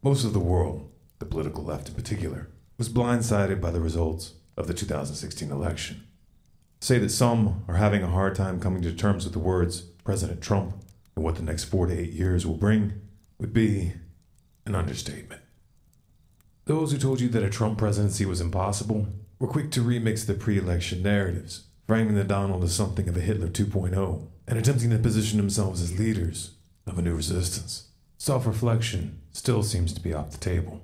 Most of the world, the political left in particular, was blindsided by the results of the 2016 election. To say that some are having a hard time coming to terms with the words President Trump and what the next 4 to 8 years will bring would be an understatement. Those who told you that a Trump presidency was impossible were quick to remix the pre-election narratives, framing the Donald as something of a Hitler 2.0 and attempting to position themselves as leaders of a new resistance. Self-reflection still seems to be off the table.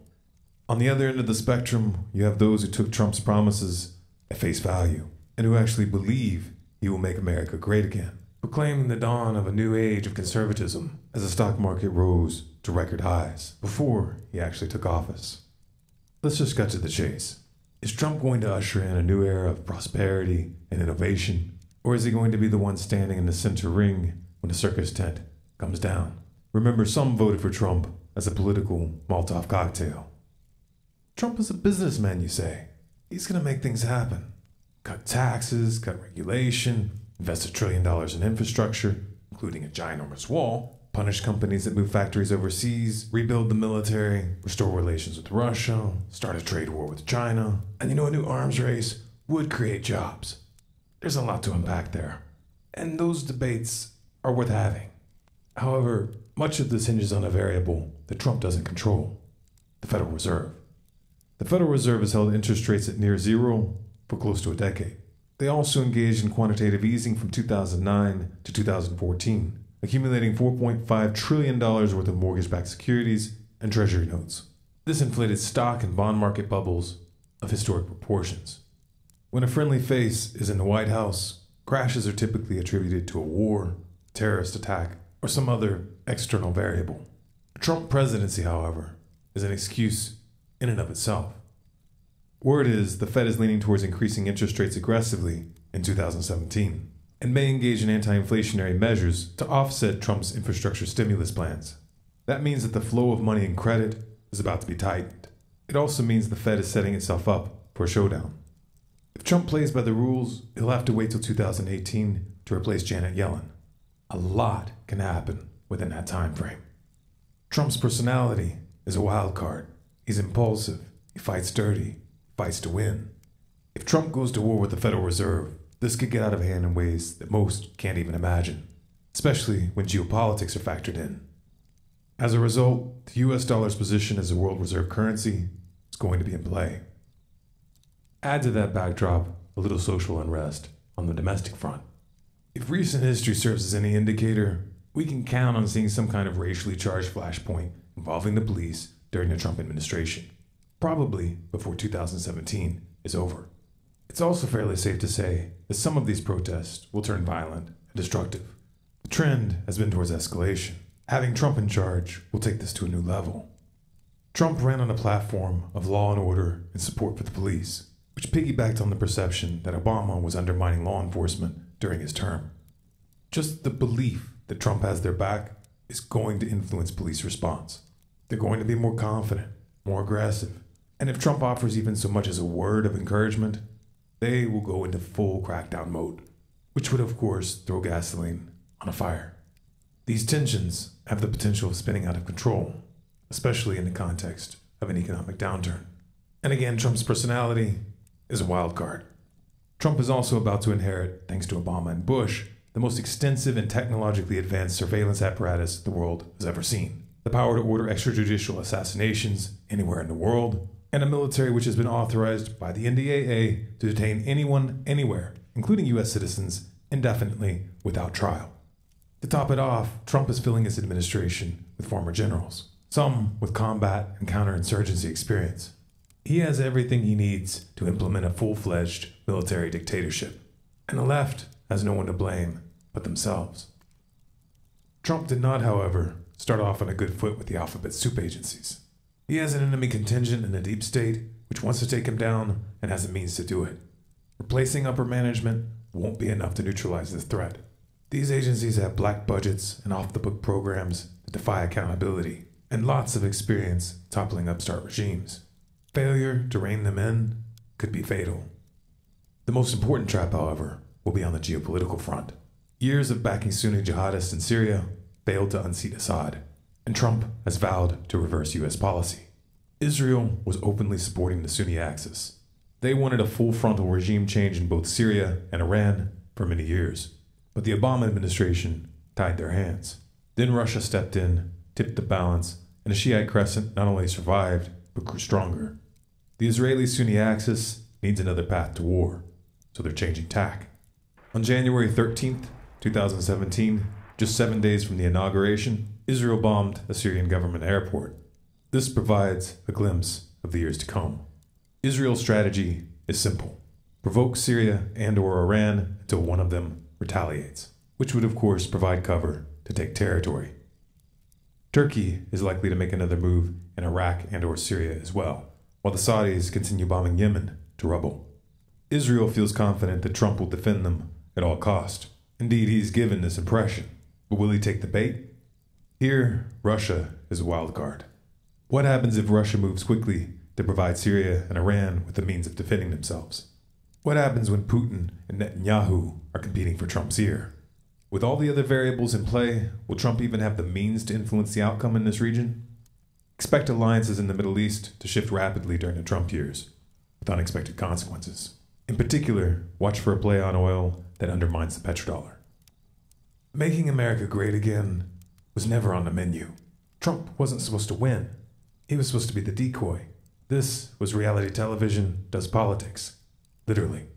On the other end of the spectrum, you have those who took Trump's promises at face value and who actually believe he will make America great again, proclaiming the dawn of a new age of conservatism as the stock market rose to record highs before he actually took office. Let's just cut to the chase. Is Trump going to usher in a new era of prosperity and innovation, or is he going to be the one standing in the center ring when the circus tent comes down? Remember, some voted for Trump as a political Molotov cocktail. Trump is a businessman, you say. He's going to make things happen. Cut taxes, cut regulation, invest $1 trillion in infrastructure, including a ginormous wall, punish companies that move factories overseas, rebuild the military, restore relations with Russia, start a trade war with China, and a new arms race would create jobs. There's a lot to unpack there, and those debates are worth having. However, much of this hinges on a variable that Trump doesn't control: the Federal Reserve. The Federal Reserve has held interest rates at near zero for close to a decade. They also engaged in quantitative easing from 2009 to 2014, accumulating $4.5 trillion worth of mortgage-backed securities and treasury notes. This inflated stock and bond market bubbles of historic proportions. When a friendly face is in the White House, crashes are typically attributed to a war, terrorist attack, or some other external variable. A Trump presidency, however, is an excuse in and of itself. Word is the Fed is leaning towards increasing interest rates aggressively in 2017 and may engage in anti-inflationary measures to offset Trump's infrastructure stimulus plans. That means that the flow of money and credit is about to be tightened. It also means the Fed is setting itself up for a showdown. If Trump plays by the rules, he'll have to wait till 2018 to replace Janet Yellen. A lot can happen within that time frame. Trump's personality is a wild card. He's impulsive, he fights dirty, fights to win. If Trump goes to war with the Federal Reserve, this could get out of hand in ways that most can't even imagine, especially when geopolitics are factored in. As a result, the US dollar's position as a world reserve currency is going to be in play. Add to that backdrop a little social unrest on the domestic front. If recent history serves as any indicator, we can count on seeing some kind of racially charged flashpoint involving the police during the Trump administration, probably before 2017 is over. It's also fairly safe to say that some of these protests will turn violent and destructive. The trend has been towards escalation. Having Trump in charge will take this to a new level. Trump ran on a platform of law and order and support for the police, which piggybacked on the perception that Obama was undermining law enforcement during his term. Just the belief that Trump has their back is going to influence police response. They're going to be more confident, more aggressive, and if Trump offers even so much as a word of encouragement, they will go into full crackdown mode, which would of course throw gasoline on a fire. These tensions have the potential of spinning out of control, especially in the context of an economic downturn. And again, Trump's personality is a wild card. Trump is also about to inherit, thanks to Obama and Bush, the most extensive and technologically advanced surveillance apparatus the world has ever seen. The power to order extrajudicial assassinations anywhere in the world, and a military which has been authorized by the NDAA to detain anyone, anywhere, including U.S. citizens, indefinitely without trial. To top it off, Trump is filling his administration with former generals, some with combat and counterinsurgency experience. He has everything he needs to implement a full-fledged military dictatorship, and the left has no one to blame but themselves. Trump did not, however, start off on a good foot with the alphabet soup agencies. He has an enemy contingent in the deep state which wants to take him down and has the means to do it. Replacing upper management won't be enough to neutralize this threat. These agencies have black budgets and off-the-book programs that defy accountability, and lots of experience toppling upstart regimes. Failure to rein them in could be fatal. The most important trap, however, will be on the geopolitical front. Years of backing Sunni jihadists in Syria failed to unseat Assad, and Trump has vowed to reverse U.S. policy. Israel was openly supporting the Sunni Axis. They wanted a full frontal regime change in both Syria and Iran for many years, but the Obama administration tied their hands. Then Russia stepped in, tipped the balance, and the Shiite crescent not only survived, but grew stronger. The Israeli-Sunni axis needs another path to war, so they're changing tack. On January 13th, 2017, just 7 days from the inauguration, Israel bombed a Syrian government airport. This provides a glimpse of the years to come. Israel's strategy is simple: provoke Syria and/or Iran until one of them retaliates, which would of course provide cover to take territory. Turkey is likely to make another move in Iraq and/or Syria as well, while the Saudis continue bombing Yemen to rubble. Israel feels confident that Trump will defend them at all cost. Indeed, he's given this impression. But will he take the bait? Here, Russia is a wild card. What happens if Russia moves quickly to provide Syria and Iran with the means of defending themselves? What happens when Putin and Netanyahu are competing for Trump's ear? With all the other variables in play, will Trump even have the means to influence the outcome in this region? Expect alliances in the Middle East to shift rapidly during the Trump years, with unexpected consequences. In particular, watch for a play on oil that undermines the petrodollar. Making America great again was never on the menu. Trump wasn't supposed to win. He was supposed to be the decoy. This was reality television does politics. Literally.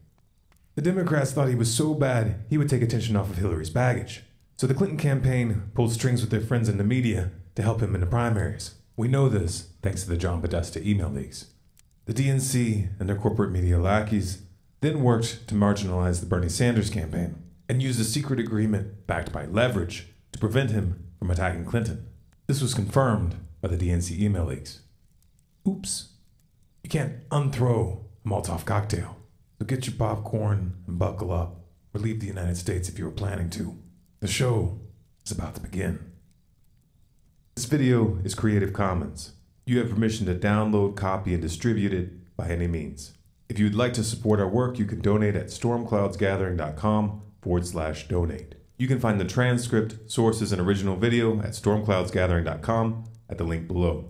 The Democrats thought he was so bad he would take attention off of Hillary's baggage. So the Clinton campaign pulled strings with their friends in the media to help him in the primaries. We know this thanks to the John Podesta email leaks. The DNC and their corporate media lackeys then worked to marginalize the Bernie Sanders campaign and used a secret agreement backed by leverage to prevent him from attacking Clinton. This was confirmed by the DNC email leaks. Oops. You can't unthrow a Molotov cocktail. So get your popcorn and buckle up, or leave the United States if you were planning to. The show is about to begin. This video is Creative Commons. You have permission to download, copy, and distribute it by any means. If you would like to support our work, you can donate at stormcloudsgathering.com/donate. You can find the transcript, sources, and original video at stormcloudsgathering.com at the link below.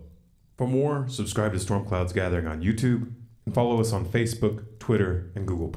For more, subscribe to Storm Clouds Gathering on YouTube and follow us on Facebook, Twitter, and Google+.